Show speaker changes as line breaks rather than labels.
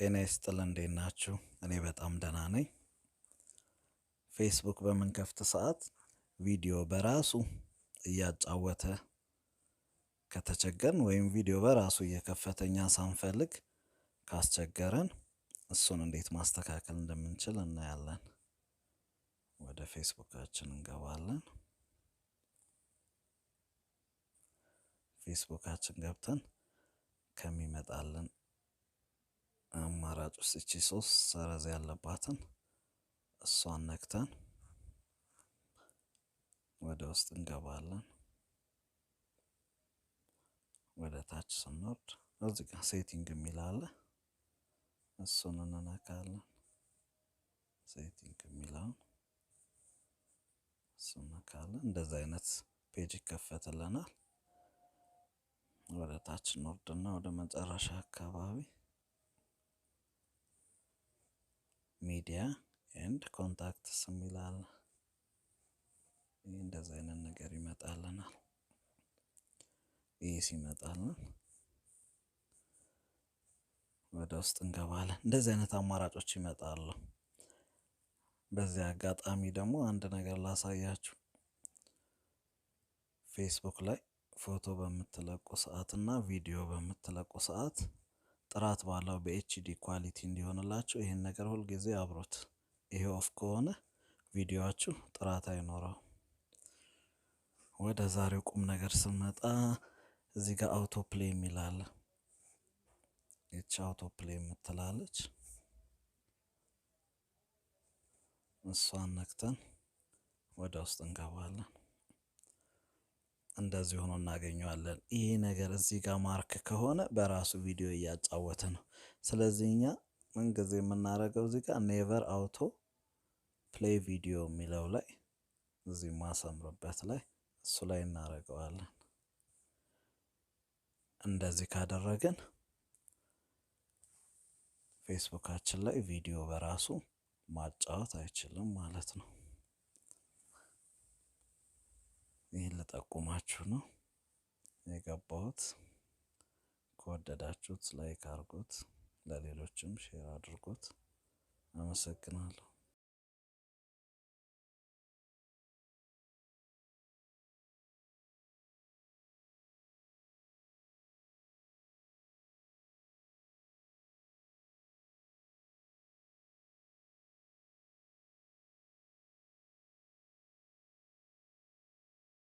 ጤና ይስጥልን እንዴት ናችሁ? እኔ በጣም ደህና ነኝ። ፌስቡክ በምንከፍት ሰዓት ቪዲዮ በራሱ እያጫወተ ከተቸገርን ወይም ቪዲዮ በራሱ እየከፈተኛ ሳንፈልግ ካስቸገረን እሱን እንዴት ማስተካከል እንደምንችል እናያለን። ወደ ፌስቡካችን እንገባለን። ፌስቡካችን ገብተን ከሚመጣልን አማራጭ ውስጥ እቺ 3 ሰረዝ ያለባትን እሷን ነክተን ወደ ውስጥ እንገባለን። ወደ ታች ስንወርድ እዚህ ጋር ሴቲንግ የሚል አለ። እሱን እንነካለን። ሴቲንግ የሚለውን እሱን ነካለን። እንደዚህ አይነት ፔጅ ይከፈትልናል። ወደ ታች እንወርድና ወደ መጨረሻ አካባቢ ሚዲያ ኤንድ ኮንታክትስ የሚል አለ። እንደዚህ አይነት ነገር ይመጣልናል። ይሄ ሲመጣልን ወደ ውስጥ እንገባለን። እንደዚህ አይነት አማራጮች ይመጣሉ። በዚህ አጋጣሚ ደግሞ አንድ ነገር ላሳያችሁ። ፌስቡክ ላይ ፎቶ በምትለቁ ሰዓትና ቪዲዮ በምትለቁ ሰዓት ጥራት ባለው በኤችዲ ኳሊቲ እንዲሆንላችሁ ይሄን ነገር ሁሉ ጊዜ አብሮት። ይሄ ኦፍ ከሆነ ቪዲዮአችሁ ጥራት አይኖረው። ወደ ዛሬው ቁም ነገር ስንመጣ እዚህ ጋር autoplay የሚል አለ። እቺ autoplay የምትላለች እሷን ነክተን ወደ ውስጥ እንገባለን። እንደዚህ ሆኖ እናገኘዋለን። ይሄ ነገር እዚህ ጋር ማርክ ከሆነ በራሱ ቪዲዮ እያጫወተ ነው። ስለዚህ እኛ ምን ጊዜ የምናደርገው እዚህ ጋር ኔቨር አውቶ ፕሌይ ቪዲዮ የሚለው ላይ እዚህ ማሰምርበት ላይ እሱ ላይ እናደርገዋለን። እንደዚህ ካደረግን ፌስቡካችን ላይ ቪዲዮ በራሱ ማጫወት አይችልም ማለት ነው። ይሄን ልጠቁማችሁ ነው የገባሁት። ከወደዳችሁት ላይክ አድርጉት፣ ለሌሎችም ሼር አድርጉት። አመሰግናለሁ።